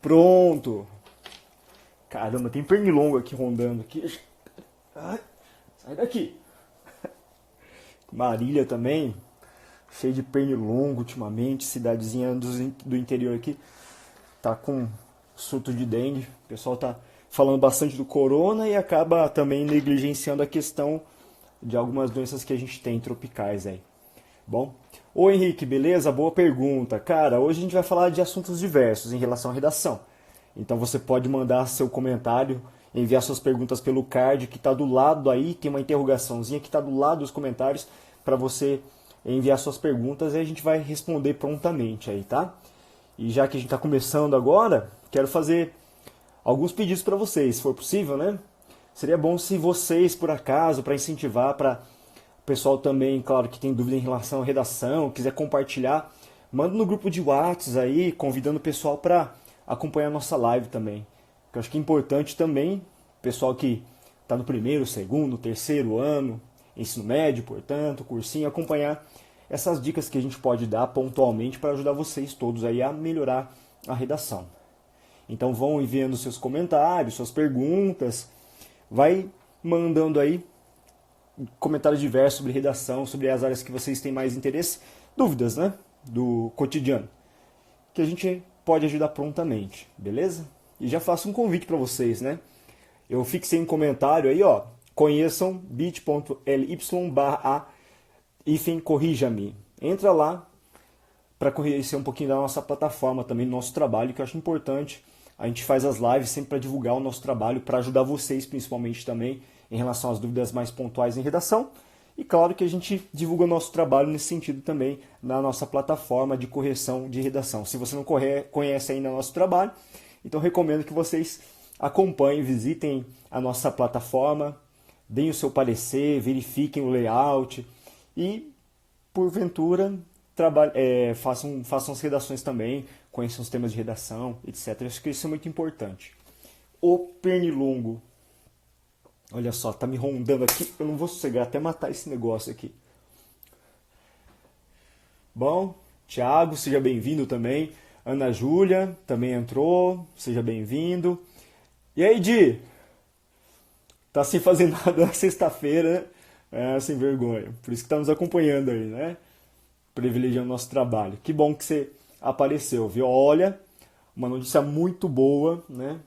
Pronto! Caramba, tem pernilongo aqui rondando aqui. Ai, sai daqui! Marília também, cheio de pernilongo ultimamente, cidadezinha do interior aqui, tá com surto de dengue. O pessoal tá falando bastante do corona e acaba também negligenciando a questão de algumas doenças que a gente tem tropicais aí. Bom, ô Henrique, beleza? Boa pergunta. Cara, hoje a gente vai falar de assuntos diversos em relação à redação. Então você pode mandar seu comentário, enviar suas perguntas pelo card que está do lado aí, tem uma interrogaçãozinha que está do lado dos comentários para você enviar suas perguntas e a gente vai responder prontamente aí, tá? E já que a gente está começando agora, quero fazer alguns pedidos para vocês, se for possível, né? Seria bom se vocês, por acaso, para incentivar, para o pessoal também, claro, que tem dúvida em relação à redação, quiser compartilhar, manda no grupo de WhatsApp aí, convidando o pessoal para acompanhar a nossa live também. Eu acho que é importante também, pessoal que está no primeiro, segundo, terceiro ano, ensino médio, portanto, cursinho, acompanhar essas dicas que a gente pode dar pontualmente para ajudar vocês todos aí a melhorar a redação. Então vão enviando seus comentários, suas perguntas, vai mandando aí comentários diversos sobre redação, sobre as áreas que vocês têm mais interesse, dúvidas, né, do cotidiano, que a gente pode ajudar prontamente, beleza? E já faço um convite para vocês, né? Eu fixei um comentário aí, ó, conheçam bit.ly/corrija-me. Entra lá para conhecer um pouquinho da nossa plataforma também, do nosso trabalho, que eu acho importante. A gente faz as lives sempre para divulgar o nosso trabalho, para ajudar vocês principalmente também em relação às dúvidas mais pontuais em redação. E claro que a gente divulga o nosso trabalho nesse sentido também na nossa plataforma de correção de redação. Se você não conhece ainda o nosso trabalho, então recomendo que vocês acompanhem, visitem a nossa plataforma, deem o seu parecer, verifiquem o layout e, porventura, façam as redações também, conheçam os temas de redação, etc. Eu acho que isso é muito importante. O pernilongo. Olha só, tá me rondando aqui. Eu não vou sossegar até matar esse negócio aqui. Bom, Thiago, seja bem-vindo também. Ana Júlia também entrou. Seja bem-vindo. E aí, Di? Tá sem fazer nada na sexta-feira, né? Sem vergonha. Por isso que tá nos acompanhando aí, né? Privilegiando o nosso trabalho. Que bom que você apareceu, viu? Olha, uma notícia muito boa, né?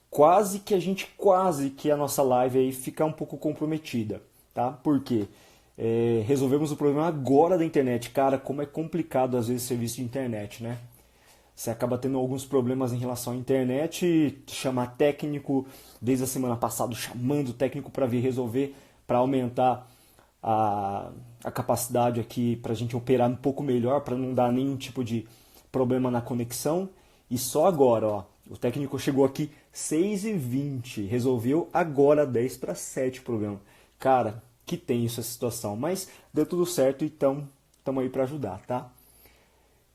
Quase que a nossa live aí fica um pouco comprometida, tá? Por quê? Resolvemos o problema agora da internet. Cara, como é complicado às vezes serviço de internet, né? Você acaba tendo alguns problemas em relação à internet, chamar técnico, desde a semana passada chamando o técnico para vir resolver, para aumentar a capacidade aqui, para a gente operar um pouco melhor, para não dar nenhum tipo de problema na conexão. E só agora, ó, o técnico chegou aqui 6h20, resolveu agora 6:50 o problema. Cara, que tem essa situação, mas deu tudo certo, então estamos aí para ajudar, tá?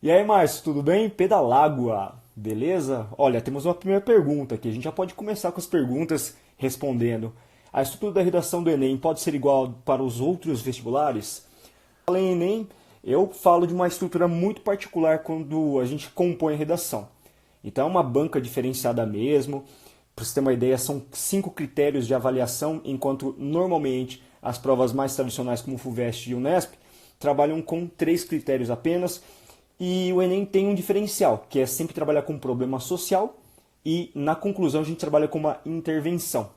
E aí, Márcio, tudo bem? Pedalágua, beleza? Olha, temos uma primeira pergunta aqui, a gente já pode começar com as perguntas respondendo. A estrutura da redação do Enem pode ser igual para os outros vestibulares? Além do Enem, eu falo de uma estrutura muito particular quando a gente compõe a redação. Então é uma banca diferenciada mesmo. Para você ter uma ideia, são 5 critérios de avaliação, enquanto normalmente as provas mais tradicionais como o FUVEST e o Unesp trabalham com 3 critérios apenas. E o Enem tem um diferencial, que é sempre trabalhar com um problema social e na conclusão a gente trabalha com uma intervenção.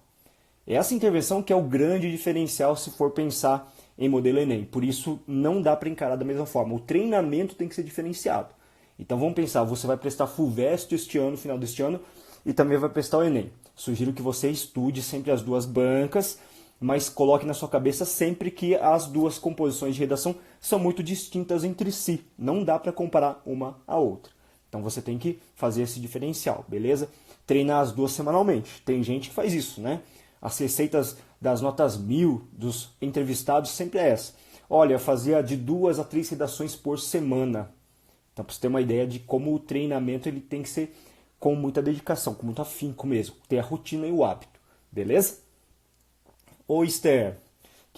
É essa intervenção que é o grande diferencial se for pensar em modelo Enem. Por isso não dá para encarar da mesma forma. O treinamento tem que ser diferenciado. Então vamos pensar, você vai prestar FUVEST este ano, no final deste ano, e também vai prestar o Enem. Sugiro que você estude sempre as duas bancas, mas coloque na sua cabeça sempre que as duas composições de redação são muito distintas entre si. Não dá para comparar uma à outra. Então você tem que fazer esse diferencial, beleza? Treinar as duas semanalmente. Tem gente que faz isso, né? As receitas das notas 1000 dos entrevistados sempre é essa. Olha, eu fazia de 2 a 3 redações por semana. Então, para você ter uma ideia de como o treinamento ele tem que ser com muita dedicação, com muito afinco mesmo. Ter a rotina e o hábito. Beleza? Ô, Esther,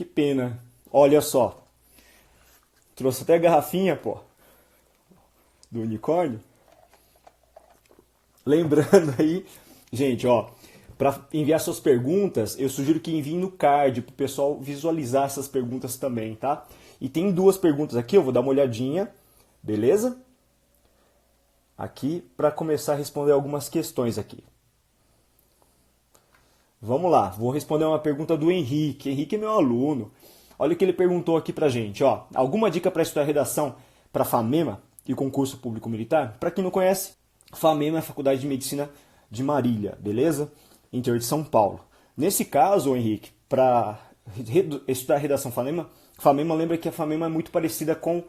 Que pena. Olha só. Trouxe até a garrafinha, pô, do unicórnio. Lembrando aí, gente, ó, para enviar suas perguntas, eu sugiro que enviem no card para o pessoal visualizar essas perguntas também, tá? E tem duas perguntas aqui, eu vou dar uma olhadinha, beleza? Aqui para começar a responder algumas questões aqui. Vamos lá, vou responder uma pergunta do Henrique. Henrique é meu aluno. Olha o que ele perguntou aqui pra gente, ó. Alguma dica para estudar redação para FAMEMA e concurso público militar? Para quem não conhece, FAMEMA é a Faculdade de Medicina de Marília, beleza? Interior de São Paulo. Nesse caso, Henrique, para estudar redação FAMEMA, lembra que a FAMEMA é muito parecida com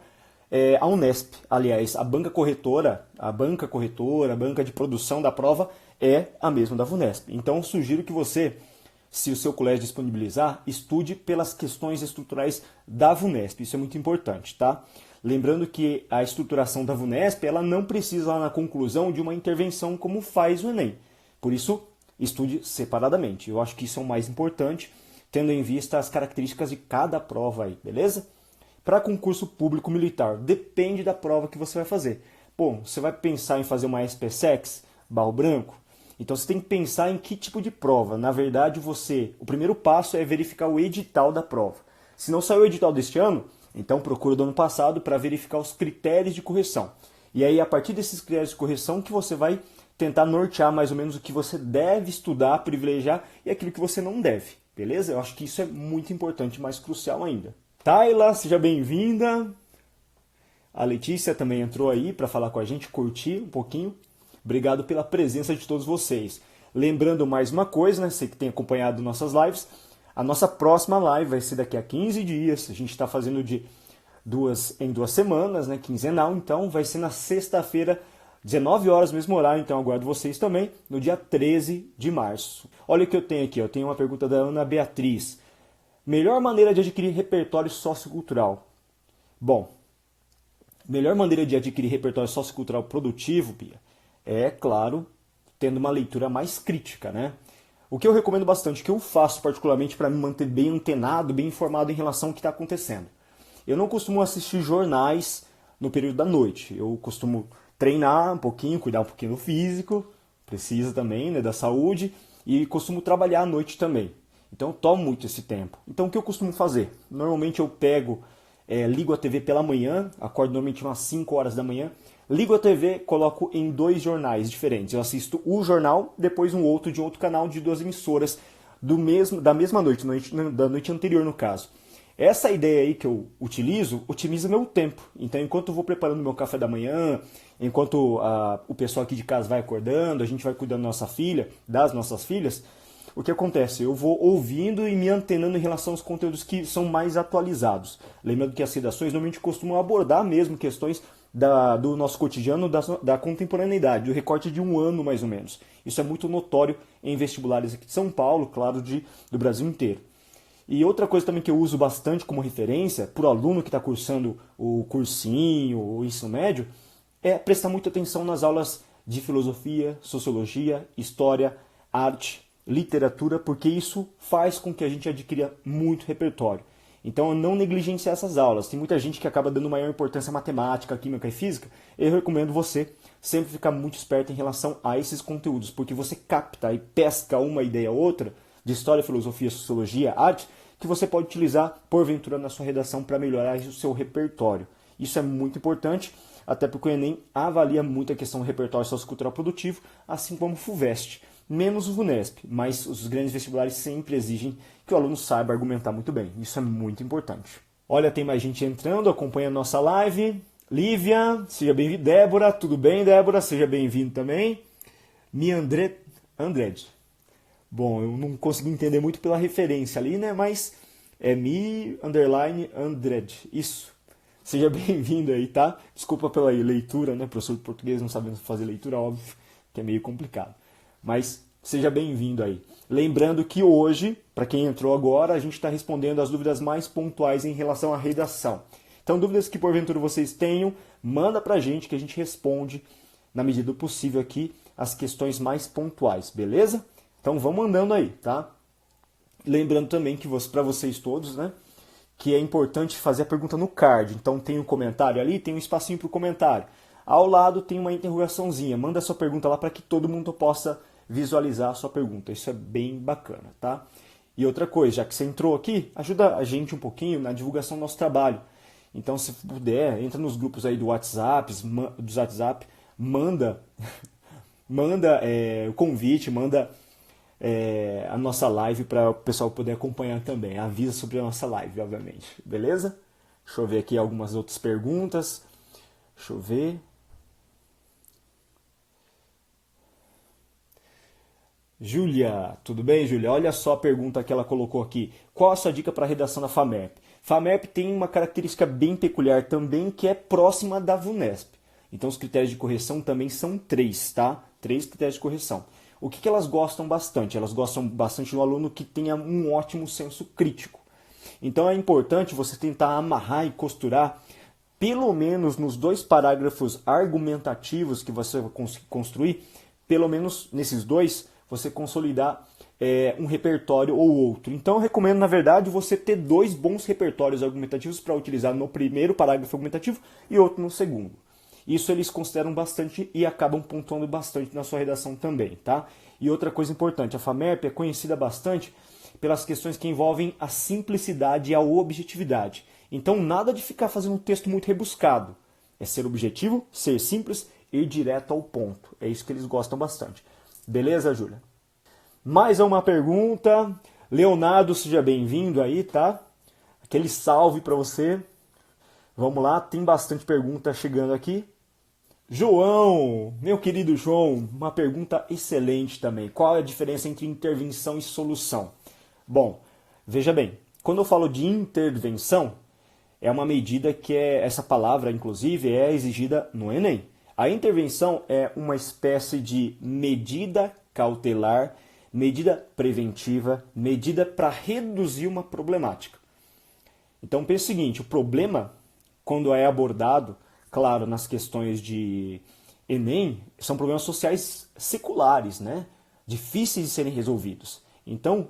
a Unesp. Aliás, a banca corretora, a banca de produção da prova é a mesma da Unesp. Então, eu sugiro que você, se o seu colégio disponibilizar, estude pelas questões estruturais da VUNESP. Isso é muito importante, tá? Lembrando que a estruturação da VUNESP, ela não precisa lá na conclusão de uma intervenção como faz o Enem. Por isso, estude separadamente. Eu acho que isso é o mais importante, tendo em vista as características de cada prova aí, beleza? Para concurso público militar, depende da prova que você vai fazer. Bom, você vai pensar em fazer uma SPSEX, Barro Branco? Então você tem que pensar em que tipo de prova. Na verdade, o primeiro passo é verificar o edital da prova. Se não saiu o edital deste ano, então procura do ano passado para verificar os critérios de correção. E aí, a partir desses critérios de correção, que você vai tentar nortear mais ou menos o que você deve estudar, privilegiar e aquilo que você não deve. Beleza? Eu acho que isso é muito importante, mais crucial ainda. Tayla, seja bem-vinda. A Letícia também entrou aí para falar com a gente, curtir um pouquinho. Obrigado pela presença de todos vocês. Lembrando mais uma coisa, né? Você que tem acompanhado nossas lives, a nossa próxima live vai ser daqui a 15 dias. A gente está fazendo de em 2 semanas, né? Quinzenal. Então vai ser na sexta-feira, 19 horas, mesmo horário. Então aguardo vocês também no dia 13 de março. Olha o que eu tenho aqui. Eu tenho uma pergunta da Ana Beatriz. Melhor maneira de adquirir repertório sociocultural? Bom, melhor maneira de adquirir repertório sociocultural produtivo, Bia, é, claro, tendo uma leitura mais crítica, né? O que eu recomendo bastante, o que eu faço particularmente para me manter bem antenado, bem informado em relação ao que está acontecendo. Eu não costumo assistir jornais no período da noite. Eu costumo treinar um pouquinho, cuidar um pouquinho do físico, precisa também, né, da saúde, e costumo trabalhar à noite também. Então eu tomo muito esse tempo. Então o que eu costumo fazer? Normalmente eu ligo a TV pela manhã, acordo normalmente umas 5 horas da manhã, ligo a TV, coloco em 2 jornais diferentes. Eu assisto o jornal, depois um outro de outro canal de 2 emissoras da mesma noite, da noite anterior no caso. Essa ideia aí que eu utilizo, otimiza meu tempo. Então enquanto eu vou preparando meu café da manhã, enquanto o pessoal aqui de casa vai acordando, a gente vai cuidando das nossas filhas, o que acontece? Eu vou ouvindo e me antenando em relação aos conteúdos que são mais atualizados. Lembrando que as redações normalmente costumam abordar mesmo questões do nosso cotidiano, da contemporaneidade, do recorte de um ano mais ou menos. Isso é muito notório em vestibulares aqui de São Paulo, claro, do Brasil inteiro. E outra coisa também que eu uso bastante como referência, para o aluno que está cursando o cursinho, o ensino médio, é prestar muita atenção nas aulas de filosofia, sociologia, história, arte, literatura, porque isso faz com que a gente adquira muito repertório. Então, não negligenciar essas aulas. Tem muita gente que acaba dando maior importância à matemática, à química e física. Eu recomendo você sempre ficar muito esperto em relação a esses conteúdos, porque você capta e pesca uma ideia ou outra de história, filosofia, sociologia, arte, que você pode utilizar, porventura, na sua redação para melhorar o seu repertório. Isso é muito importante, até porque o Enem avalia muito a questão do repertório sociocultural produtivo, assim como o FUVEST. Menos o VUNESP, mas os grandes vestibulares sempre exigem que o aluno saiba argumentar muito bem. Isso é muito importante. Olha, tem mais gente entrando, acompanha a nossa live. Lívia, seja bem-vinda. Débora, tudo bem, Débora? Seja bem-vindo também. Andred. Bom, eu não consegui entender muito pela referência ali, né? Mas é Andred. Isso. Seja bem-vindo aí, tá? Desculpa pela leitura, né? Professor de português não sabendo fazer leitura, óbvio, que é meio complicado. Mas seja bem-vindo aí. Lembrando que hoje, para quem entrou agora, a gente está respondendo as dúvidas mais pontuais em relação à redação. Então, dúvidas que porventura vocês tenham, manda para a gente que a gente responde, na medida do possível aqui, as questões mais pontuais, beleza? Então, vamos mandando aí, tá? lembrando também que para vocês todos, né, que é importante fazer a pergunta no card. Então tem um comentário ali, tem um espacinho para o comentário. Ao lado tem uma interrogaçãozinha. Manda a sua pergunta lá para que todo mundo possa visualizar a sua pergunta. Isso é bem bacana, tá? E outra coisa, já que você entrou aqui, ajuda a gente um pouquinho na divulgação do nosso trabalho. Então, se puder, entra nos grupos aí do WhatsApp, manda, manda o convite, manda a nossa live para o pessoal poder acompanhar também. Avisa sobre a nossa live, obviamente. Beleza? Deixa eu ver aqui algumas outras perguntas. Deixa eu ver. Júlia, tudo bem, Júlia? Olha só a pergunta que ela colocou aqui. Qual a sua dica para a redação da FAMEP? FAMEP tem uma característica bem peculiar também, que é próxima da VUNESP. Então, os critérios de correção também são 3, tá? 3 critérios de correção. O que elas gostam bastante? Elas gostam bastante do aluno que tenha um ótimo senso crítico. Então, é importante você tentar amarrar e costurar, pelo menos nos 2 parágrafos argumentativos que você vai construir, pelo menos nesses 2, você consolidar um repertório ou outro. Então eu recomendo, na verdade, você ter 2 bons repertórios argumentativos para utilizar no primeiro parágrafo argumentativo e outro no segundo. Isso eles consideram bastante e acabam pontuando bastante na sua redação também, tá? E outra coisa importante, a FAMEP é conhecida bastante pelas questões que envolvem a simplicidade e a objetividade. Então nada de ficar fazendo um texto muito rebuscado. É ser objetivo, ser simples e ir direto ao ponto. É isso que eles gostam bastante. Beleza, Júlia? Mais uma pergunta. Leonardo, seja bem-vindo aí, tá? Aquele salve para você. Vamos lá, tem bastante pergunta chegando aqui. João, meu querido João, uma pergunta excelente também. Qual é a diferença entre intervenção e solução? Bom, veja bem, quando eu falo de intervenção, é uma medida que essa palavra, inclusive, é exigida no Enem. A intervenção é uma espécie de medida cautelar, medida preventiva, medida para reduzir uma problemática. Então pense o seguinte, o problema, quando é abordado, claro, nas questões de Enem, são problemas sociais seculares, né? Difíceis de serem resolvidos. Então,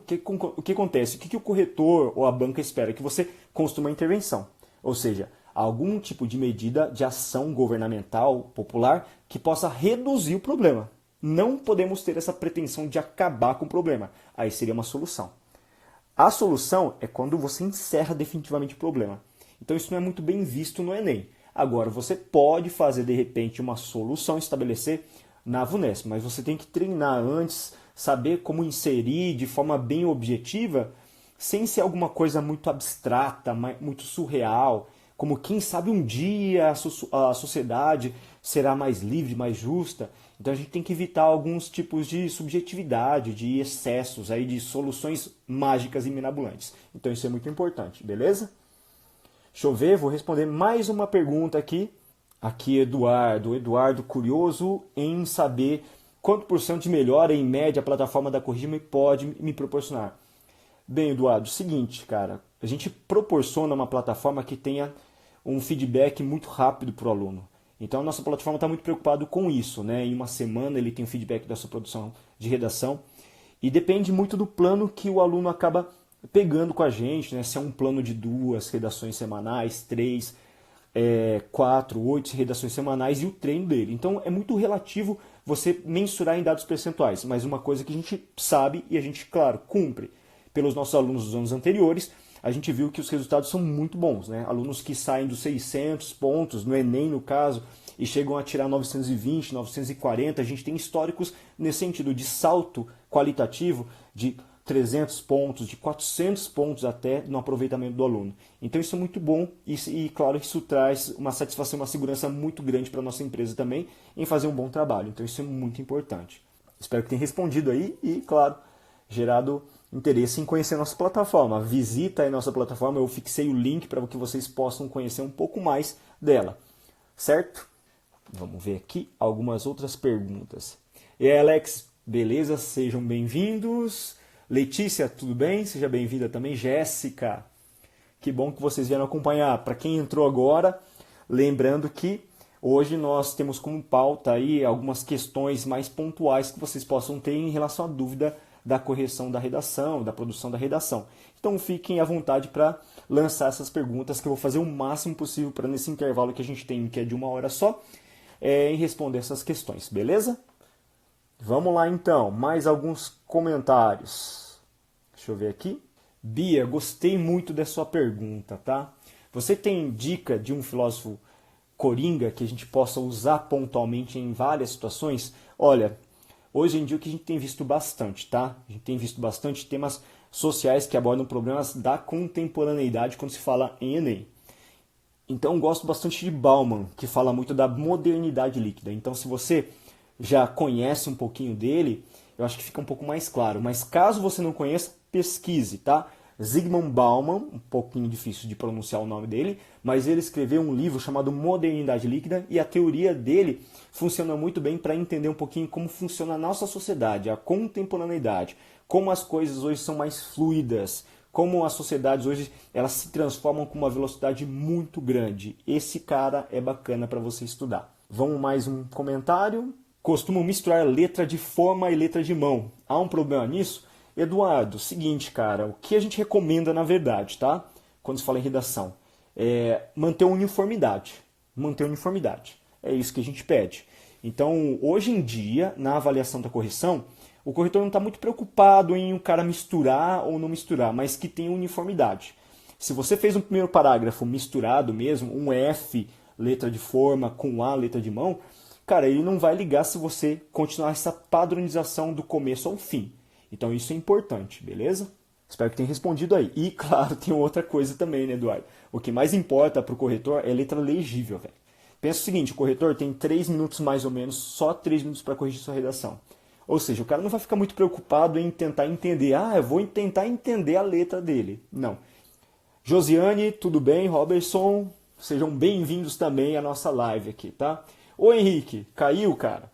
o que acontece? O que o corretor ou a banca espera? Que você construa uma intervenção. Ou seja, algum tipo de medida de ação governamental, popular, que possa reduzir o problema. Não podemos ter essa pretensão de acabar com o problema. Aí seria uma solução. A solução é quando você encerra definitivamente o problema. Então isso não é muito bem visto no Enem. Agora, você pode fazer, de repente, uma solução, estabelecer na VUNESP, mas você tem que treinar antes, saber como inserir de forma bem objetiva, sem ser alguma coisa muito abstrata, muito surreal, como quem sabe um dia a sociedade será mais livre, mais justa. Então a gente tem que evitar alguns tipos de subjetividade, de excessos, aí, de soluções mágicas e mirabolantes. Então isso é muito importante, beleza? Deixa eu ver, vou responder mais uma pergunta aqui. Aqui, Eduardo curioso em saber quanto por cento de melhora em média a plataforma da Corrigime pode me proporcionar. Bem, Eduardo, seguinte, cara, a gente proporciona uma plataforma que tenha um feedback muito rápido para o aluno. Então a nossa plataforma está muito preocupada com isso, né? Em uma semana ele tem o feedback da sua produção de redação e depende muito do plano que o aluno acaba pegando com a gente, né? Se é um plano de 2 redações semanais, 3, 4, 8 redações semanais e o treino dele. Então é muito relativo você mensurar em dados percentuais, mas uma coisa que a gente sabe e a gente, claro, cumpre pelos nossos alunos dos anos anteriores, a gente viu que os resultados são muito bons, né? Alunos que saem dos 600 pontos, no Enem no caso, e chegam a tirar 920, 940, a gente tem históricos nesse sentido de salto qualitativo de 300 pontos, de 400 pontos até no aproveitamento do aluno. Então isso é muito bom e claro, isso traz uma satisfação, uma segurança muito grande para a nossa empresa também em fazer um bom trabalho. Então isso é muito importante. Espero que tenha respondido aí e, claro, gerado interesse em conhecer a nossa plataforma. Visita aí a nossa plataforma, eu fixei o link para que vocês possam conhecer um pouco mais dela, certo? Vamos ver aqui algumas outras perguntas. E aí, Alex, beleza? Sejam bem-vindos. Letícia, tudo bem? Seja bem-vinda também. Jéssica, que bom que vocês vieram acompanhar. Para quem entrou agora, lembrando que hoje nós temos como pauta aí algumas questões mais pontuais que vocês possam ter em relação à dúvida da correção da redação, da produção da redação. Então fiquem à vontade para lançar essas perguntas, que eu vou fazer o máximo possível para nesse intervalo que a gente tem, que é de 1 hora só, em responder essas questões, beleza? Vamos lá então, mais alguns comentários. Deixa eu ver aqui. Bia, gostei muito da sua pergunta, tá? Você tem dica de um filósofo coringa que a gente possa usar pontualmente em várias situações? Olha, hoje em dia o que a gente tem visto bastante, tá? A gente tem visto bastante temas sociais que abordam problemas da contemporaneidade quando se fala em Enem. Então eu gosto bastante de Bauman, que fala muito da modernidade líquida. Então se você já conhece um pouquinho dele, eu acho que fica um pouco mais claro. Mas caso você não conheça, pesquise, tá? Zygmunt Bauman, um pouquinho difícil de pronunciar o nome dele, mas ele escreveu um livro chamado Modernidade Líquida e a teoria dele funciona muito bem para entender um pouquinho como funciona a nossa sociedade, a contemporaneidade, como as coisas hoje são mais fluidas, como as sociedades hoje elas se transformam com uma velocidade muito grande. Esse cara é bacana para você estudar. Vamos mais um comentário. Costumam misturar letra de forma e letra de mão. Há um problema nisso? Eduardo, seguinte, cara, o que a gente recomenda na verdade, tá? Quando se fala em redação, é manter uniformidade. Manter uniformidade. É isso que a gente pede. Então, hoje em dia, na avaliação da correção, o corretor não está muito preocupado em o cara misturar ou não misturar, mas que tenha uniformidade. Se você fez um primeiro parágrafo misturado mesmo, um F, letra de forma, com A, letra de mão, cara, ele não vai ligar se você continuar essa padronização do começo ao fim. Então isso é importante, beleza? Espero que tenha respondido aí. E, claro, tem outra coisa também, né, Eduardo? O que mais importa para o corretor é letra legível, velho. Pensa o seguinte, o corretor tem 3 minutos mais ou menos, só 3 minutos para corrigir sua redação. Ou seja, o cara não vai ficar muito preocupado em tentar entender. Ah, eu vou tentar entender a letra dele. Não. Josiane, tudo bem? Robertson, sejam bem-vindos também à nossa live aqui, tá? Ô Henrique, caiu, cara?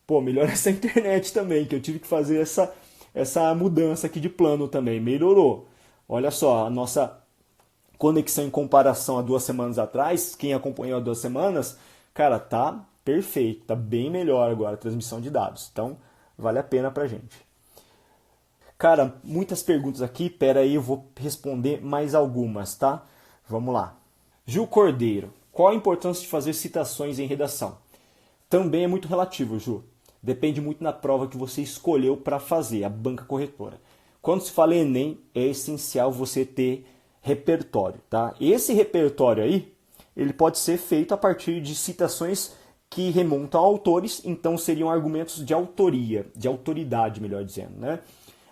Pô, melhora essa internet também, que eu tive que fazer essa mudança aqui de plano também. Melhorou. Olha só, a nossa conexão em comparação a 2 semanas atrás, quem acompanhou há 2 semanas, cara, tá perfeito, tá bem melhor agora a transmissão de dados. Então, vale a pena pra gente. Cara, muitas perguntas aqui, pera aí, eu vou responder mais algumas, tá? Vamos lá. Gil Cordeiro, qual a importância de fazer citações em redação? Também é muito relativo, Ju. Depende muito da prova que você escolheu para fazer, a banca corretora. Quando se fala em Enem, é essencial você ter repertório, tá? Esse repertório aí, ele pode ser feito a partir de citações que remontam a autores, então seriam argumentos de autoria, de autoridade, melhor dizendo, né?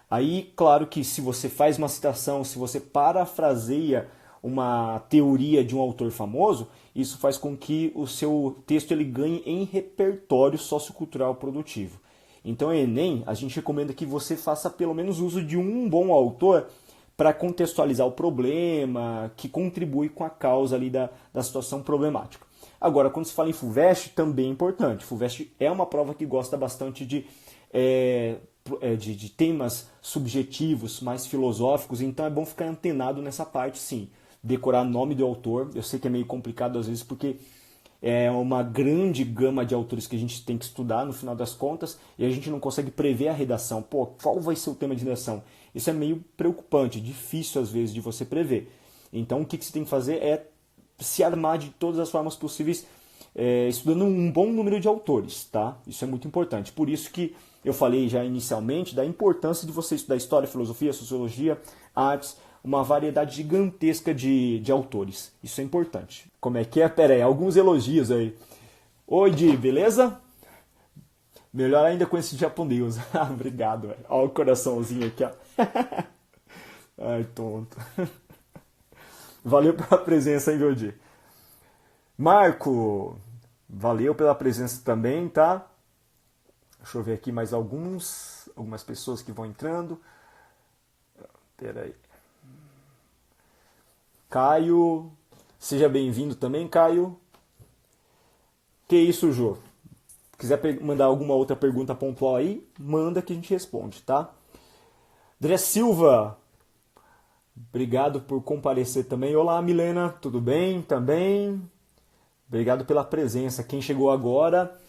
Aí, claro que se você faz uma citação, se você parafraseia uma teoria de um autor famoso, isso faz com que o seu texto ele ganhe em repertório sociocultural produtivo. Então, em Enem, a gente recomenda que você faça pelo menos uso de um bom autor para contextualizar o problema, que contribui com a causa ali da situação problemática. Agora, quando se fala em FUVEST, também é importante. FUVEST é uma prova que gosta bastante de temas subjetivos, mais filosóficos, então é bom ficar antenado nessa parte, sim. Decorar nome do autor, eu sei que é meio complicado às vezes, porque é uma grande gama de autores que a gente tem que estudar no final das contas e a gente não consegue prever a redação. Pô, qual vai ser o tema de redação? Isso é meio preocupante, difícil às vezes de você prever. Então o que você tem que fazer é se armar de todas as formas possíveis, estudando um bom número de autores, tá? Isso é muito importante. Por isso que eu falei já inicialmente da importância de você estudar história, filosofia, sociologia, artes, uma variedade gigantesca de autores. Isso é importante. Como é que é? Pera aí, alguns elogios aí. Oi, Di, beleza? Melhor ainda com esse japonês. Obrigado, velho. Olha o coraçãozinho aqui, ó. Ai, tonto. Valeu pela presença, hein, Di? Marco, valeu pela presença também, tá? Deixa eu ver aqui mais algumas pessoas que vão entrando. Pera aí. Caio, seja bem-vindo também, Caio. Que isso, Jô? Quiser mandar alguma outra pergunta pontual aí, manda que a gente responde, tá? André Silva, obrigado por comparecer também. Olá, Milena, tudo bem? Também. Obrigado pela presença. Quem chegou agora,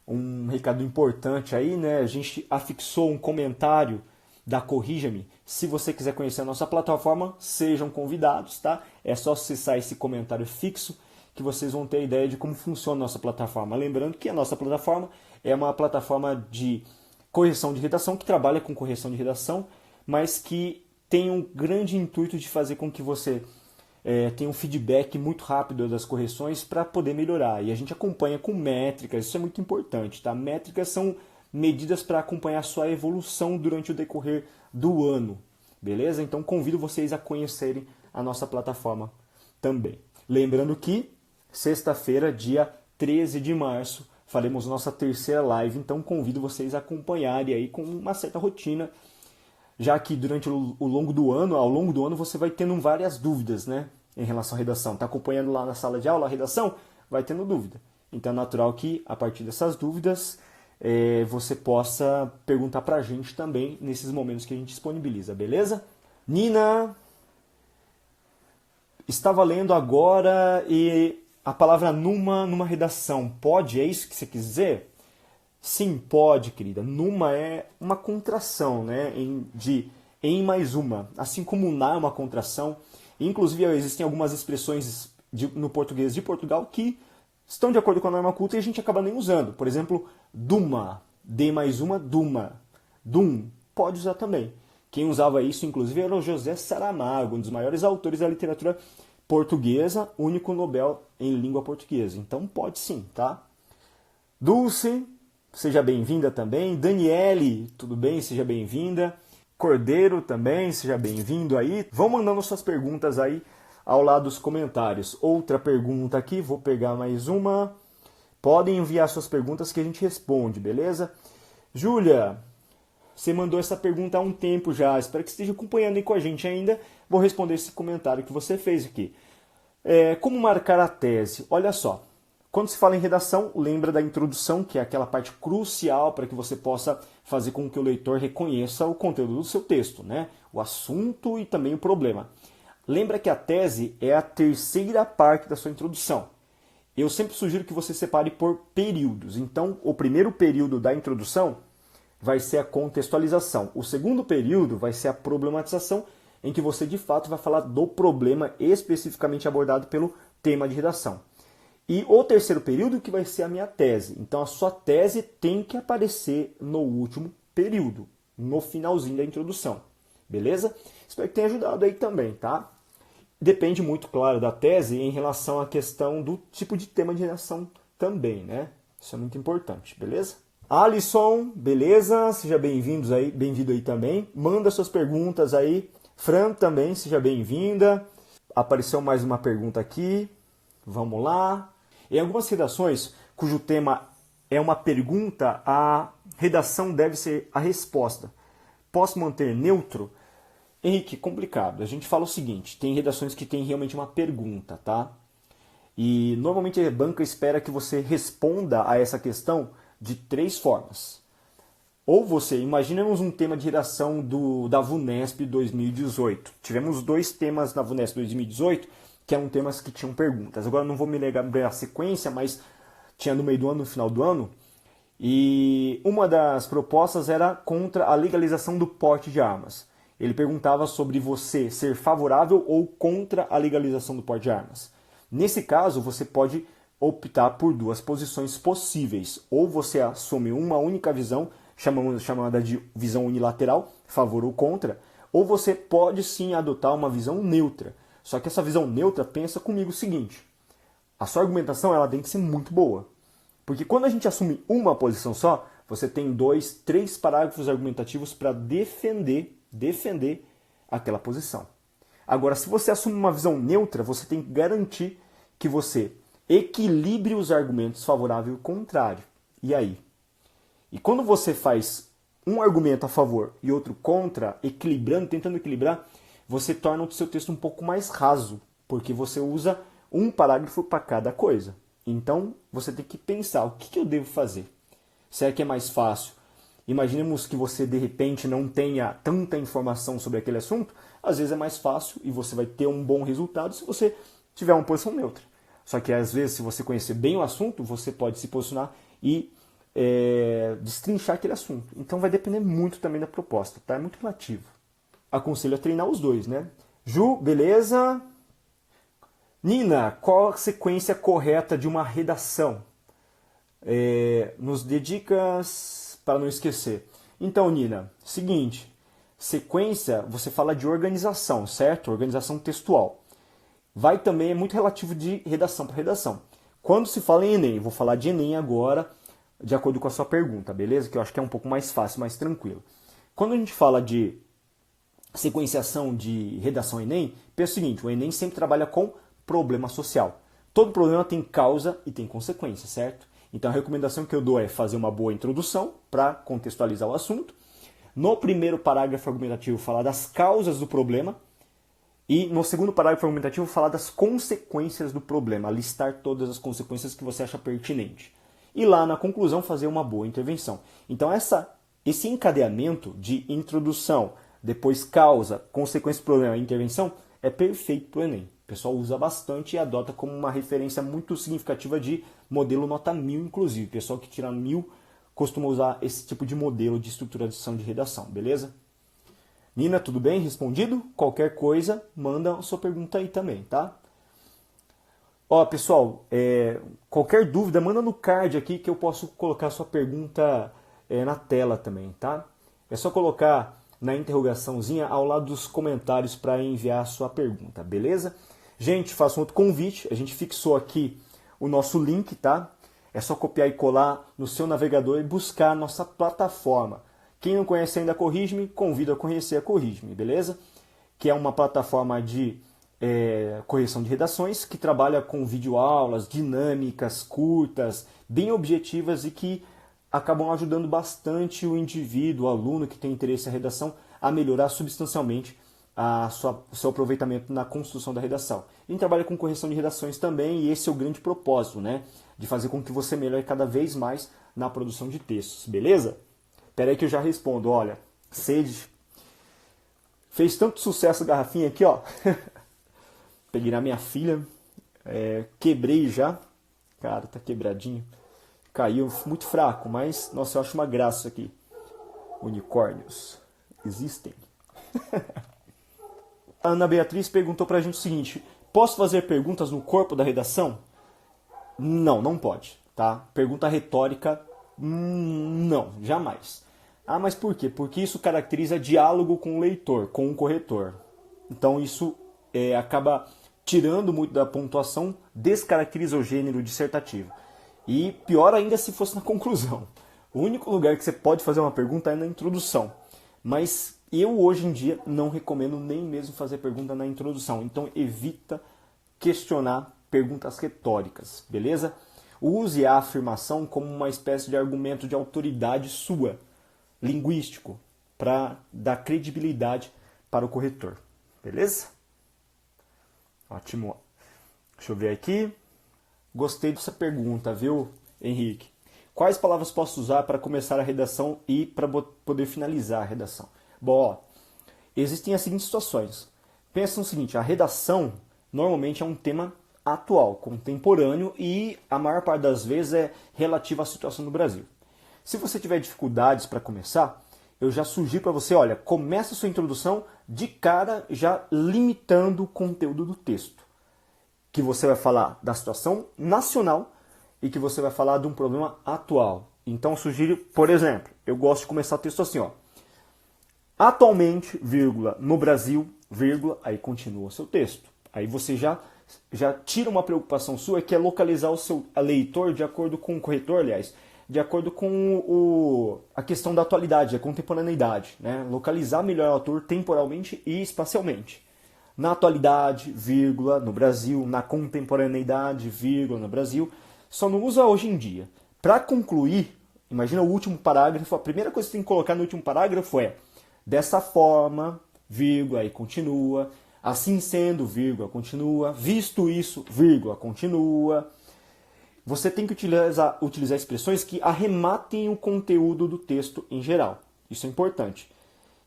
um recado importante aí, né? A gente afixou um comentário da Corrija-me. Se você quiser conhecer a nossa plataforma, sejam convidados, tá? É só acessar esse comentário fixo que vocês vão ter a ideia de como funciona a nossa plataforma. Lembrando que a nossa plataforma é uma plataforma de correção de redação, que trabalha com correção de redação, mas que tem um grande intuito de fazer com que você tenha um feedback muito rápido das correções para poder melhorar. E a gente acompanha com métricas, isso é muito importante, tá? Métricas são medidas para acompanhar a sua evolução durante o decorrer do ano, beleza? Então convido vocês a conhecerem a nossa plataforma também. Lembrando que sexta-feira, dia 13 de março, faremos nossa terceira live, então convido vocês a acompanharem aí com uma certa rotina, já que durante ao longo do ano, você vai tendo várias dúvidas, né, em relação à redação. Está acompanhando lá na sala de aula a redação? Vai tendo dúvida. Então é natural que, a partir dessas dúvidas, você possa perguntar para a gente também nesses momentos que a gente disponibiliza, beleza? Nina, estava lendo agora e a palavra numa redação, pode? É isso que você quis dizer? Sim, pode, querida. Numa é uma contração, né? Em mais uma. Assim como na é uma contração. Inclusive, existem algumas expressões no português de Portugal que estão de acordo com a norma culta e a gente acaba nem usando. Por exemplo, duma. D mais uma, duma. Dum. Pode usar também. Quem usava isso, inclusive, era o José Saramago, um dos maiores autores da literatura portuguesa, único Nobel em língua portuguesa. Então, pode sim, tá? Dulce. Seja bem-vinda também. Daniele, tudo bem? Seja bem-vinda. Cordeiro também, seja bem-vindo aí. Vão mandando suas perguntas aí ao lado dos comentários. Outra pergunta aqui, vou pegar mais uma. Podem enviar suas perguntas que a gente responde, beleza? Júlia, você mandou essa pergunta há um tempo já. Espero que esteja acompanhando aí com a gente ainda. Vou responder esse comentário que você fez aqui. Como marcar a tese? Olha só. Quando se fala em redação, lembra da introdução, que é aquela parte crucial para que você possa fazer com que o leitor reconheça o conteúdo do seu texto, né? O assunto e também o problema. Lembra que a tese é a terceira parte da sua introdução. Eu sempre sugiro que você separe por períodos. Então, o primeiro período da introdução vai ser a contextualização. O segundo período vai ser a problematização, em que você, de fato, vai falar do problema especificamente abordado pelo tema de redação. E o terceiro período que vai ser a minha tese. Então a sua tese tem que aparecer no último período, no finalzinho da introdução. Beleza? Espero que tenha ajudado aí também, tá? Depende muito, claro, da tese em relação à questão do tipo de tema de redação também, né? Isso é muito importante, beleza? Alisson, beleza? Seja bem-vindo aí também. Manda suas perguntas aí. Fran também, seja bem-vinda. Apareceu mais uma pergunta aqui. Vamos lá. Em algumas redações, cujo tema é uma pergunta, a redação deve ser a resposta. Posso manter neutro? Henrique, complicado. A gente fala o seguinte, tem redações que tem realmente uma pergunta, tá? E normalmente a banca espera que você responda a essa questão de 3 formas. Ou você, imaginemos um tema de redação da VUNESP 2018. Tivemos 2 temas na VUNESP 2018, que eram temas que tinham perguntas. Agora não vou me lembrar a sequência, mas tinha no meio do ano, no final do ano. E uma das propostas era contra a legalização do porte de armas. Ele perguntava sobre você ser favorável ou contra a legalização do porte de armas. Nesse caso, você pode optar por 2 posições possíveis. Ou você assume uma única visão, chamada de visão unilateral, favor ou contra, ou você pode sim adotar uma visão neutra. Só que essa visão neutra pensa comigo o seguinte, a sua argumentação ela tem que ser muito boa. Porque quando a gente assume uma posição só, você tem 2, 3 parágrafos argumentativos para defender aquela posição. Agora, se você assume uma visão neutra, você tem que garantir que você equilibre os argumentos favorável e contrário. E aí? E quando você faz um argumento a favor e outro contra, tentando equilibrar, você torna o seu texto um pouco mais raso, porque você usa um parágrafo para cada coisa. Então, você tem que pensar, o que eu devo fazer? Será que é mais fácil? Imaginemos que você, de repente, não tenha tanta informação sobre aquele assunto, às vezes é mais fácil e você vai ter um bom resultado se você tiver uma posição neutra. Só que, às vezes, se você conhecer bem o assunto, você pode se posicionar e destrinchar aquele assunto. Então vai depender muito também da proposta, tá? É muito relativo. Aconselho a treinar os dois, né? Ju, beleza? Nina, qual a sequência correta de uma redação? Nos dê dicas para não esquecer. Então, Nina, seguinte, sequência, você fala de organização, certo? Organização textual. Vai também, é muito relativo de redação para redação. Quando se fala em Enem, vou falar de Enem agora, de acordo com a sua pergunta, beleza? Que eu acho que é um pouco mais fácil, mais tranquilo. Quando a gente fala de sequenciação de redação Enem, pensa o seguinte, o Enem sempre trabalha com problema social. Todo problema tem causa e tem consequência, certo? Então a recomendação que eu dou é fazer uma boa introdução para contextualizar o assunto. No primeiro parágrafo argumentativo, falar das causas do problema. E no segundo parágrafo argumentativo, falar das consequências do problema. Listar todas as consequências que você acha pertinente. E lá na conclusão, fazer uma boa intervenção. Então esse encadeamento de introdução, depois causa, consequência do problema e intervenção é perfeito para o Enem. O pessoal usa bastante e adota como uma referência muito significativa de modelo nota 1000, inclusive. O pessoal que tira 1000 costuma usar esse tipo de modelo de estruturação de redação, beleza? Nina, tudo bem? Respondido? Qualquer coisa, manda a sua pergunta aí também, tá? Ó, pessoal, qualquer dúvida, manda no card aqui que eu posso colocar a sua pergunta na tela também, tá? É só colocar na interrogaçãozinha ao lado dos comentários para enviar a sua pergunta, beleza? Gente, faço um outro convite, a gente fixou aqui o nosso link, tá? É só copiar e colar no seu navegador e buscar a nossa plataforma. Quem não conhece ainda a Corrige-me, convido a conhecer a Corrige-me, beleza? Que é uma plataforma de correção de redações que trabalha com videoaulas, dinâmicas, curtas, bem objetivas e que acabam ajudando bastante o indivíduo, o aluno que tem interesse na redação a melhorar substancialmente o seu aproveitamento na construção da redação. A gente trabalha com correção de redações também e esse é o grande propósito, né? De fazer com que você melhore cada vez mais na produção de textos, beleza? Espera aí que eu já respondo. Olha, Sede fez tanto sucesso a garrafinha aqui, ó. Peguei na minha filha, quebrei já. Cara, tá quebradinho. Caiu muito fraco, mas, nossa, eu acho uma graça isso aqui. Unicórnios existem. A Ana Beatriz perguntou pra gente o seguinte: posso fazer perguntas no corpo da redação? Não, não pode, tá? Pergunta retórica, não, jamais. Ah, mas por quê? Porque isso caracteriza diálogo com o leitor, com o corretor. Então isso acaba tirando muito da pontuação, descaracteriza o gênero dissertativo. E pior ainda se fosse na conclusão. O único lugar que você pode fazer uma pergunta é na introdução. Mas eu hoje em dia não recomendo nem mesmo fazer pergunta na introdução. Então evita questionar perguntas retóricas, beleza? Use a afirmação como uma espécie de argumento de autoridade sua, linguístico, para dar credibilidade para o corretor, beleza? Ótimo. Deixa eu ver aqui. Gostei dessa pergunta, viu, Henrique? Quais palavras posso usar para começar a redação e para poder finalizar a redação? Bom, ó, existem as seguintes situações. Pensa no seguinte, a redação normalmente é um tema atual, contemporâneo e a maior parte das vezes é relativa à situação do Brasil. Se você tiver dificuldades para começar, eu já sugiro para você, olha, começa a sua introdução de cara já limitando o conteúdo do texto. Que você vai falar da situação nacional e que você vai falar de um problema atual. Então eu sugiro, por exemplo, eu gosto de começar o texto assim, ó. Atualmente, vírgula, no Brasil, vírgula, aí continua o seu texto. Aí você já tira uma preocupação sua, que é localizar o seu leitor de acordo com o corretor, aliás, de acordo com a questão da atualidade, a contemporaneidade, né? Localizar melhor o autor temporalmente e espacialmente. Na atualidade, vírgula, no Brasil, na contemporaneidade, vírgula, no Brasil. Só não usa hoje em dia. Para concluir, imagina o último parágrafo, a primeira coisa que você tem que colocar no último parágrafo é dessa forma, vírgula, aí continua, assim sendo, vírgula, continua, visto isso, vírgula, continua. Você tem que utilizar expressões que arrematem o conteúdo do texto em geral. Isso é importante.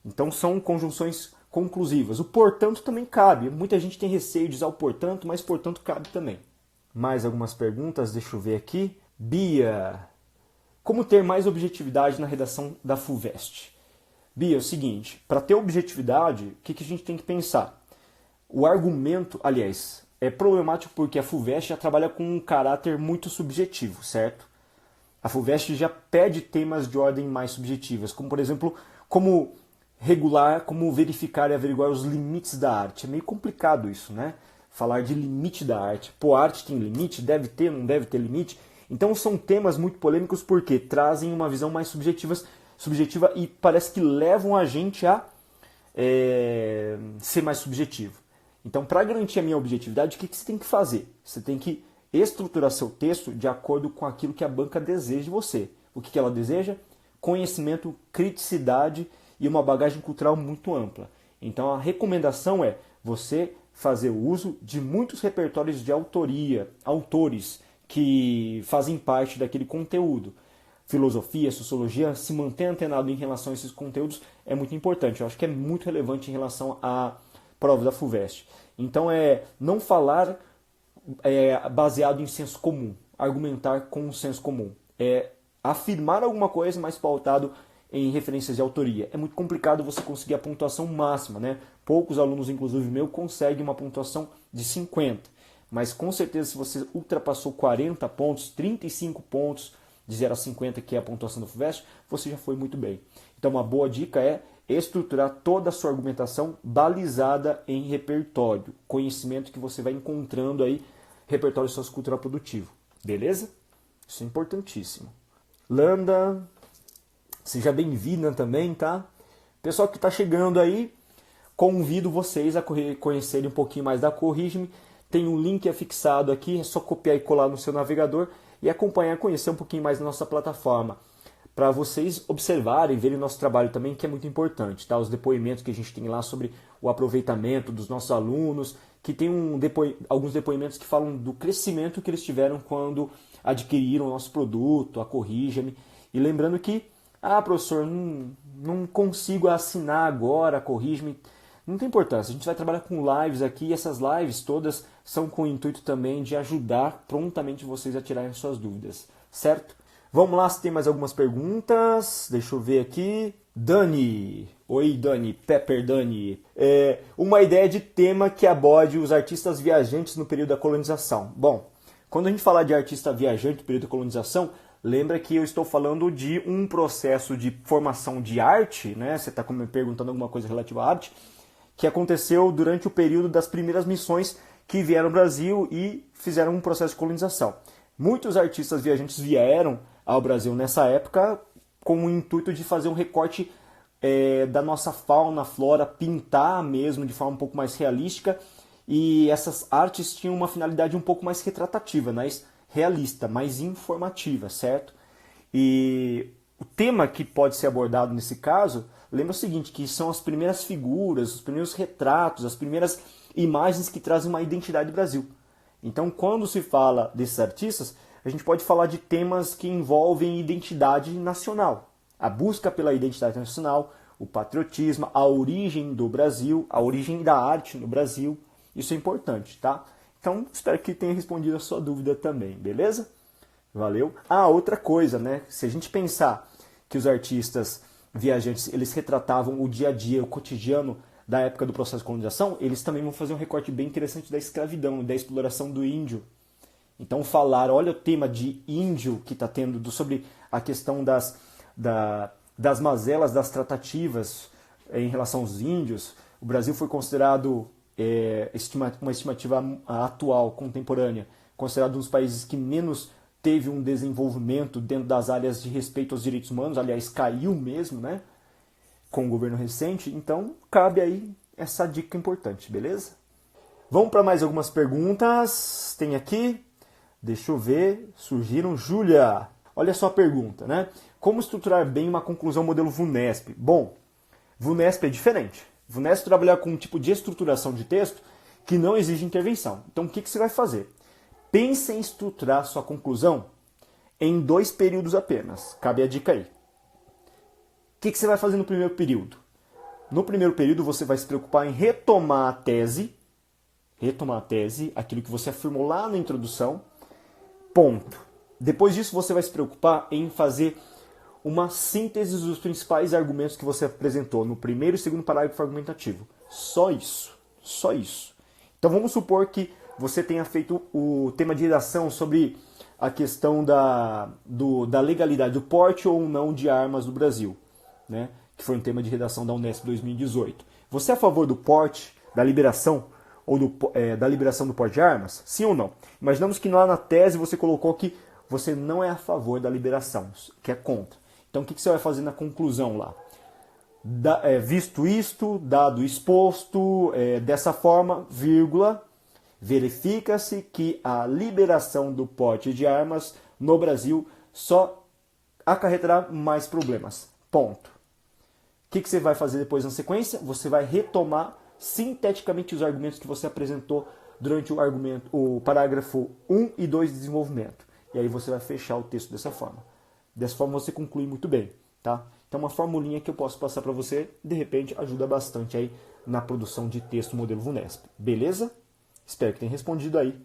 Então são conjunções conclusivas. O portanto também cabe. Muita gente tem receio de usar o portanto, mas portanto cabe também. Mais algumas perguntas, deixa eu ver aqui. Bia, Como ter mais objetividade na redação da FUVEST? Bia, é o seguinte, para ter objetividade, o que a gente tem que pensar? O argumento, aliás, é problemático porque a FUVEST já trabalha com um caráter muito subjetivo, certo? A FUVEST já pede temas de ordem mais subjetivas, como por exemplo, como regular, como verificar e averiguar os limites da arte. É meio complicado isso, né? Falar de limite da arte. Pô, a arte tem limite? Deve ter, não deve ter limite? Então são temas muito polêmicos porque trazem uma visão mais subjetiva e parece que levam a gente a ser mais subjetivo. Então, para garantir a minha objetividade, o que você tem que fazer? Você tem que estruturar seu texto de acordo com aquilo que a banca deseja de você. O que ela deseja? Conhecimento, criticidade e uma bagagem cultural muito ampla. Então, a recomendação é você fazer uso de muitos repertórios de autoria, autores que fazem parte daquele conteúdo. Filosofia, sociologia, se manter antenado em relação a esses conteúdos é muito importante. Eu acho que é muito relevante em relação à prova da FUVEST. Então, não falar baseado em senso comum, argumentar com o senso comum. É afirmar alguma coisa, mas pautado em referências de autoria. É muito complicado você conseguir a pontuação máxima, né? Poucos alunos, inclusive meu, conseguem uma pontuação de 50. Mas com certeza, se você ultrapassou 40 pontos, 35 pontos de 0 a 50, que é a pontuação do FUVEST, você já foi muito bem. Então, uma boa dica é estruturar toda a sua argumentação balizada em repertório, conhecimento que você vai encontrando aí, repertório sociocultural produtivo. Beleza? Isso é importantíssimo. Landa, seja bem-vinda também, tá? Pessoal que está chegando aí, convido vocês a conhecerem um pouquinho mais da Corrige-me. Tem um link afixado aqui, é só copiar e colar no seu navegador e acompanhar, conhecer um pouquinho mais da nossa plataforma, para vocês observarem, verem o nosso trabalho também, que é muito importante, tá? Os depoimentos que a gente tem lá sobre o aproveitamento dos nossos alunos, que tem alguns depoimentos que falam do crescimento que eles tiveram quando adquiriram o nosso produto, a Corrige-me. E lembrando que, professor, não consigo assinar agora a Corrige-me. Não tem importância, a gente vai trabalhar com lives aqui e essas lives todas são com o intuito também de ajudar prontamente vocês a tirarem suas dúvidas, certo? Vamos lá, se tem mais algumas perguntas. Deixa eu ver aqui. Dani. Oi, Dani. Pepper Dani. Uma ideia de tema que aborde os artistas viajantes no período da colonização. Bom, quando a gente fala de artista viajante no período da colonização, lembra que eu estou falando de um processo de formação de arte, né? Você está me perguntando alguma coisa relativa à arte, que aconteceu durante o período das primeiras missões que vieram ao Brasil e fizeram um processo de colonização. Muitos artistas viajantes vieram ao Brasil nessa época com o intuito de fazer um recorte da nossa fauna, flora, pintar mesmo de forma um pouco mais realística, e essas artes tinham uma finalidade um pouco mais retratativa, mais realista, mais informativa, certo? E o tema que pode ser abordado nesse caso, lembra o seguinte, que são as primeiras figuras, os primeiros retratos, as primeiras imagens que trazem uma identidade do Brasil. Então, quando se fala desses artistas, a gente pode falar de temas que envolvem identidade nacional. A busca pela identidade nacional, o patriotismo, a origem do Brasil, a origem da arte no Brasil. Isso é importante, tá? Então, espero que tenha respondido a sua dúvida também, beleza? Valeu. Outra coisa, né? Se a gente pensar que os artistas viajantes, eles retratavam o dia a dia, o cotidiano da época do processo de colonização, eles também vão fazer um recorte bem interessante da escravidão, da exploração do índio. Então falar, olha o tema de índio que está tendo, sobre a questão das mazelas, das tratativas em relação aos índios. O Brasil foi considerado, uma estimativa atual, contemporânea, considerado um dos países que menos teve um desenvolvimento dentro das áreas de respeito aos direitos humanos, aliás, caiu mesmo, né, com o governo recente. Então, cabe aí essa dica importante, beleza? Vamos para mais algumas perguntas. Tem aqui, deixa eu ver, surgiram. Júlia, olha só a pergunta, né? Como estruturar bem uma conclusão modelo VUNESP? Bom, VUNESP é diferente. VUNESP trabalha com um tipo de estruturação de texto que não exige intervenção. Então, o que você vai fazer? Pense em estruturar sua conclusão em 2 períodos apenas. Cabe a dica aí. O que você vai fazer no primeiro período? No primeiro período, você vai se preocupar em retomar a tese, aquilo que você afirmou lá na introdução, ponto. Depois disso, você vai se preocupar em fazer uma síntese dos principais argumentos que você apresentou no primeiro e segundo parágrafo argumentativo. Só isso. Só isso. Então vamos supor que você tenha feito o tema de redação sobre a questão da legalidade do porte ou não de armas no Brasil, né? Que foi um tema de redação da Unesp 2018. Você é a favor do porte, da liberação, ou da liberação do porte de armas? Sim ou não? Imaginamos que lá na tese você colocou que você não é a favor da liberação, que é contra. Então o que você vai fazer na conclusão lá? Visto isto, dado exposto, dessa forma, vírgula, verifica-se que a liberação do porte de armas no Brasil só acarretará mais problemas. Ponto. O que você vai fazer depois na sequência? Você vai retomar sinteticamente os argumentos que você apresentou durante o parágrafo 1 e 2 de desenvolvimento. E aí você vai fechar o texto dessa forma. Dessa forma você conclui muito bem, tá? Então uma formulinha que eu posso passar para você, de repente ajuda bastante aí na produção de texto modelo VUNESP. Beleza? Espero que tenha respondido aí.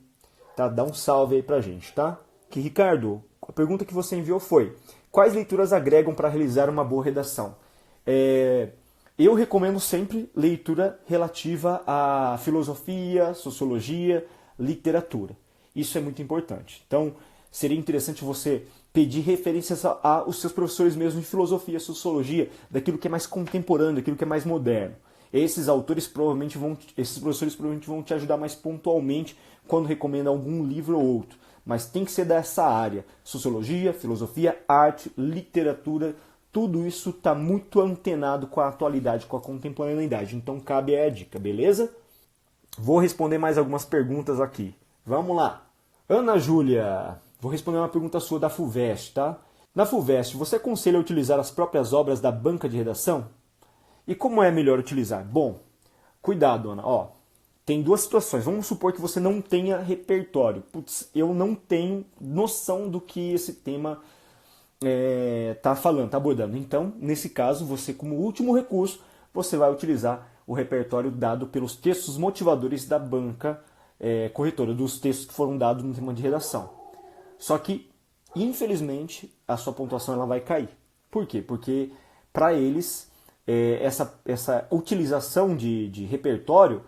Tá? Dá um salve aí pra gente, tá? Que Ricardo, a pergunta que você enviou foi: quais leituras agregam para realizar uma boa redação? Eu recomendo sempre leitura relativa à filosofia, sociologia, literatura. Isso é muito importante. Então, seria interessante você pedir referências aos seus professores mesmo de filosofia, sociologia, daquilo que é mais contemporâneo, daquilo que é mais moderno. Esses professores provavelmente vão te ajudar mais pontualmente quando recomendam algum livro ou outro. Mas tem que ser dessa área. Sociologia, filosofia, arte, literatura, tudo isso está muito antenado com a atualidade, com a contemporaneidade. Então cabe aí a dica, beleza? Vou responder mais algumas perguntas aqui. Vamos lá. Ana Júlia, vou responder uma pergunta sua da FUVEST, tá? Na FUVEST, você aconselha a utilizar as próprias obras da banca de redação? E como é melhor utilizar? Bom, cuidado, Ana. Tem duas situações. Vamos supor que você não tenha repertório. Putz, eu não tenho noção do que esse tema está falando, está abordando. Então, nesse caso, você, como último recurso, você vai utilizar o repertório dado pelos textos motivadores da banca corretora, dos textos que foram dados no tema de redação. Só que, infelizmente, a sua pontuação ela vai cair. Por quê? Porque, para eles, essa utilização de repertório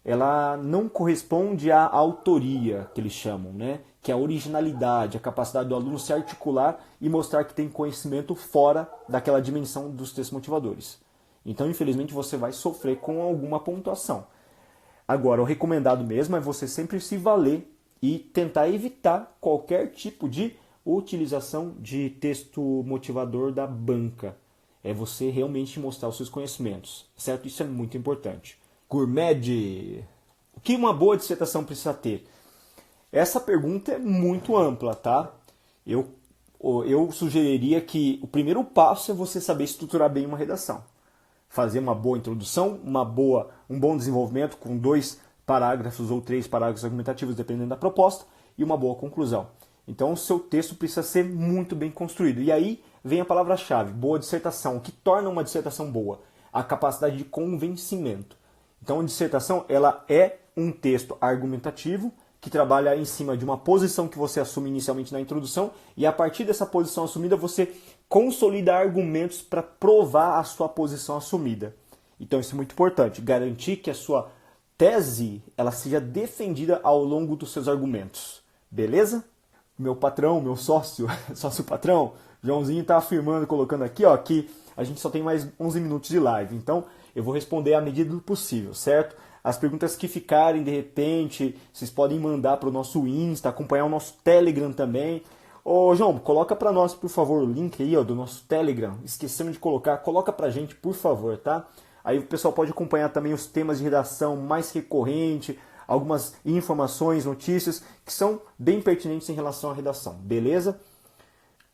ela não corresponde à autoria, que eles chamam, né? Que é a originalidade, a capacidade do aluno se articular e mostrar que tem conhecimento fora daquela dimensão dos textos motivadores. Então, infelizmente, você vai sofrer com alguma pontuação. Agora, o recomendado mesmo é você sempre se valer e tentar evitar qualquer tipo de utilização de texto motivador da banca. É você realmente mostrar os seus conhecimentos, certo? Isso é muito importante. Gourmet, o que uma boa dissertação precisa ter? Essa pergunta é muito ampla, tá? Eu sugeriria que o primeiro passo é você saber estruturar bem uma redação. Fazer uma boa introdução, um bom desenvolvimento com 2 parágrafos ou 3 parágrafos argumentativos, dependendo da proposta, e uma boa conclusão. Então o seu texto precisa ser muito bem construído. E aí vem a palavra-chave, boa dissertação. O que torna uma dissertação boa? A capacidade de convencimento. Então, a dissertação ela é um texto argumentativo que trabalha em cima de uma posição que você assume inicialmente na introdução e a partir dessa posição assumida você consolida argumentos para provar a sua posição assumida. Então, isso é muito importante, garantir que a sua tese ela seja defendida ao longo dos seus argumentos. Beleza? Meu patrão, meu sócio patrão, Joãozinho está afirmando, colocando aqui, que a gente só tem mais 11 minutos de live. Então, eu vou responder à medida do possível, certo? As perguntas que ficarem, de repente, vocês podem mandar para o nosso Insta, acompanhar o nosso Telegram também. Ô, João, coloca para nós, por favor, o link aí do nosso Telegram. Esquecemos de coloca para a gente, por favor, tá? Aí o pessoal pode acompanhar também os temas de redação mais recorrentes, algumas informações, notícias que são bem pertinentes em relação à redação, beleza?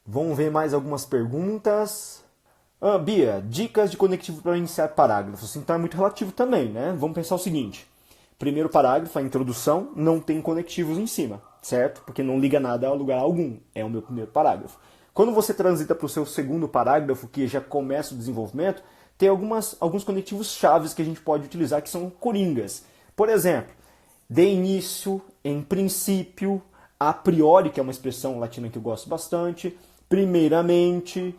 Vamos ver mais algumas perguntas. Bia, dicas de conectivo para iniciar parágrafos. Então é muito relativo também, né? Vamos pensar o seguinte. Primeiro parágrafo, a introdução, não tem conectivos em cima, certo? Porque não liga nada a lugar algum. É o meu primeiro parágrafo. Quando você transita para o seu segundo parágrafo, que já começa o desenvolvimento, tem alguns conectivos chaves que a gente pode utilizar que são coringas. Por exemplo, de início, em princípio, a priori, que é uma expressão latina que eu gosto bastante, primeiramente.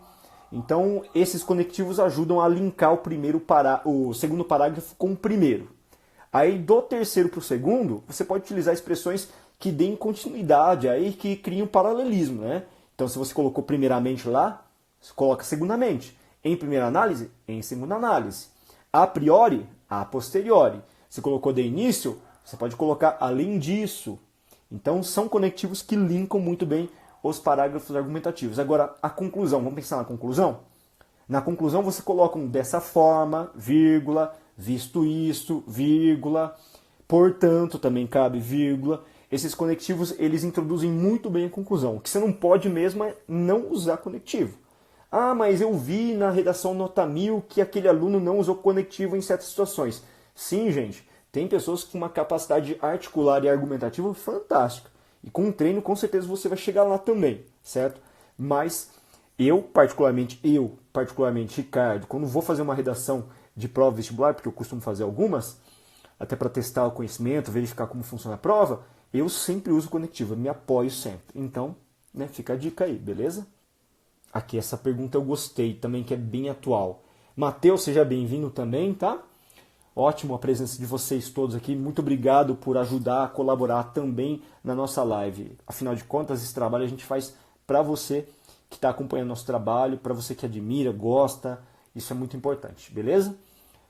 Então, esses conectivos ajudam a linkar o segundo parágrafo com o primeiro. Aí, do terceiro para o segundo, você pode utilizar expressões que deem continuidade, aí que criem um paralelismo, né? Então, se você colocou primeiramente lá, você coloca segundamente. Em primeira análise, em segunda análise. A priori, a posteriori. Se colocou de início, você pode colocar além disso. Então, são conectivos que linkam muito bem os parágrafos argumentativos. Agora, a conclusão. Vamos pensar na conclusão? Na conclusão, você coloca um dessa forma, vírgula, visto isso, vírgula, portanto, também cabe vírgula. Esses conectivos, eles introduzem muito bem a conclusão. O que você não pode mesmo é não usar conectivo. Ah, mas eu vi na redação nota 1000 que aquele aluno não usou conectivo em certas situações. Sim, gente, tem pessoas com uma capacidade articular e argumentativa fantástica. E com um treino, com certeza, você vai chegar lá também, certo? Mas eu, particularmente, Ricardo, quando vou fazer uma redação de prova vestibular, porque eu costumo fazer algumas, até para testar o conhecimento, verificar como funciona a prova, eu sempre uso conectivo, eu me apoio sempre. Então, né, fica a dica aí, beleza? Aqui, essa pergunta eu gostei também, que é bem atual. Matheus, seja bem-vindo também, tá? Ótimo a presença de vocês todos aqui. Muito obrigado por ajudar a colaborar também na nossa live. Afinal de contas, esse trabalho a gente faz para você que está acompanhando nosso trabalho, para você que admira, gosta. Isso é muito importante, beleza?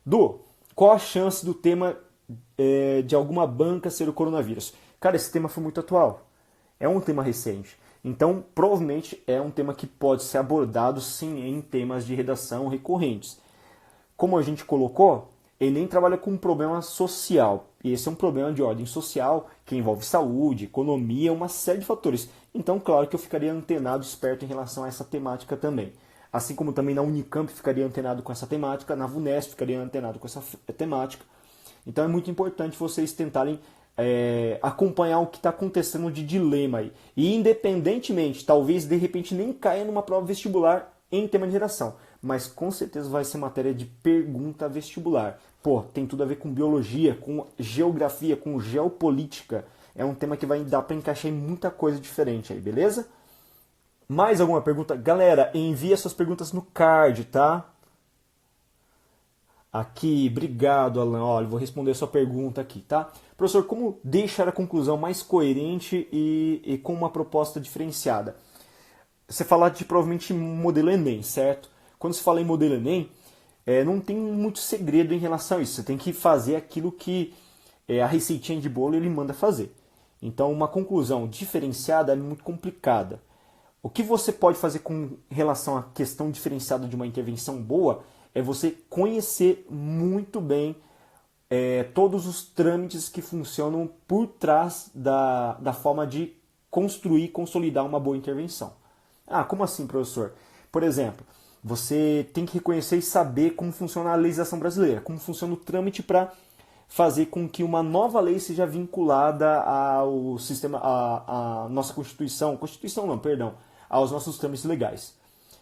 Du, qual a chance do tema de alguma banca ser o coronavírus? Cara, esse tema foi muito atual. É um tema recente. Então, provavelmente é um tema que pode ser abordado, sim, em temas de redação recorrentes. Como a gente colocou, Enem trabalha com um problema social. E esse é um problema de ordem social que envolve saúde, economia, uma série de fatores. Então, claro que eu ficaria antenado, esperto em relação a essa temática também. Assim como também na Unicamp ficaria antenado com essa temática, na VUNESP ficaria antenado com essa temática. Então é muito importante vocês tentarem acompanhar o que está acontecendo de dilema aí. E independentemente, talvez de repente nem caia numa prova vestibular em tema de redação, mas com certeza vai ser matéria de pergunta vestibular. Pô, tem tudo a ver com biologia, com geografia, com geopolítica. É um tema que vai dar para encaixar em muita coisa diferente aí, beleza? Mais alguma pergunta? Galera, envia suas perguntas no card, tá? Aqui, obrigado, Alan. Olha, vou responder a sua pergunta aqui, tá? Professor, como deixar a conclusão mais coerente e com uma proposta diferenciada? Você fala de provavelmente modelo Enem, certo? Quando se fala em modelo Enem, não tem muito segredo em relação a isso. Você tem que fazer aquilo que a receitinha de bolo ele manda fazer. Então, uma conclusão diferenciada é muito complicada. O que você pode fazer com relação à questão diferenciada de uma intervenção boa é você conhecer muito bem todos os trâmites que funcionam por trás da forma de construir e consolidar uma boa intervenção. Ah, como assim, professor? Por exemplo, você tem que reconhecer e saber como funciona a legislação brasileira, como funciona o trâmite para fazer com que uma nova lei seja vinculada ao sistema, à nossa Constituição, aos nossos trâmites legais.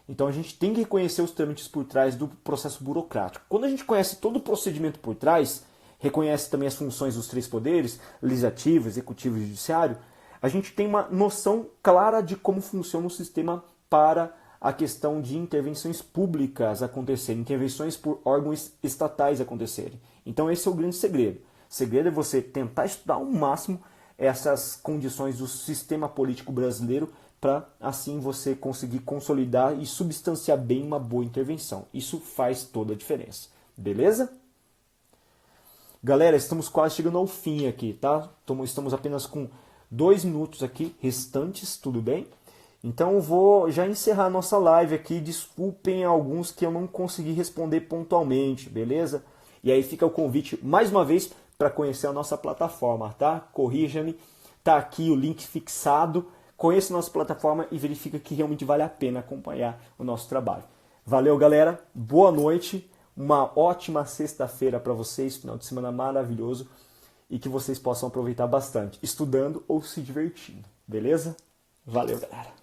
Então a gente tem que reconhecer os trâmites por trás do processo burocrático. Quando a gente conhece todo o procedimento por trás, reconhece também as funções dos três poderes, legislativo, executivo e judiciário, a gente tem uma noção clara de como funciona o sistema para a questão de intervenções públicas acontecerem, intervenções por órgãos estatais acontecerem. Então esse é o grande segredo. O segredo é você tentar estudar ao máximo essas condições do sistema político brasileiro para assim você conseguir consolidar e substanciar bem uma boa intervenção. Isso faz toda a diferença. Beleza? Galera, estamos quase chegando ao fim aqui, tá? Estamos apenas com 2 minutos aqui restantes, tudo bem? Então eu vou já encerrar a nossa live aqui. Desculpem alguns que eu não consegui responder pontualmente, beleza? E aí fica o convite mais uma vez para conhecer a nossa plataforma, tá? Corrija-me, tá aqui o link fixado. Conheça a nossa plataforma e verifica que realmente vale a pena acompanhar o nosso trabalho. Valeu, galera. Boa noite. Uma ótima sexta-feira para vocês. Final de semana maravilhoso. E que vocês possam aproveitar bastante, estudando ou se divertindo. Beleza? Valeu, galera.